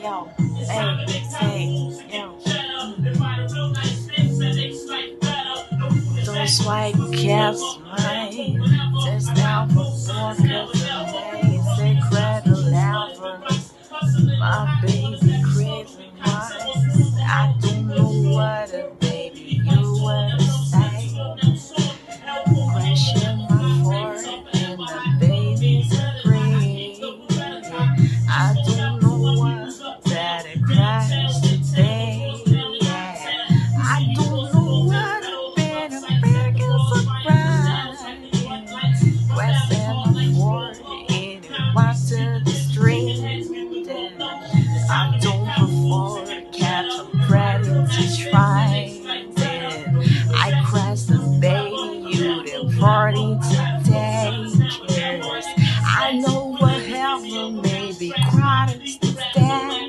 yo, hey, hey, yo. Don't swipe cast mine. Just down for four cause amazing cradle album. My baby crazy wine. I don't know what to do.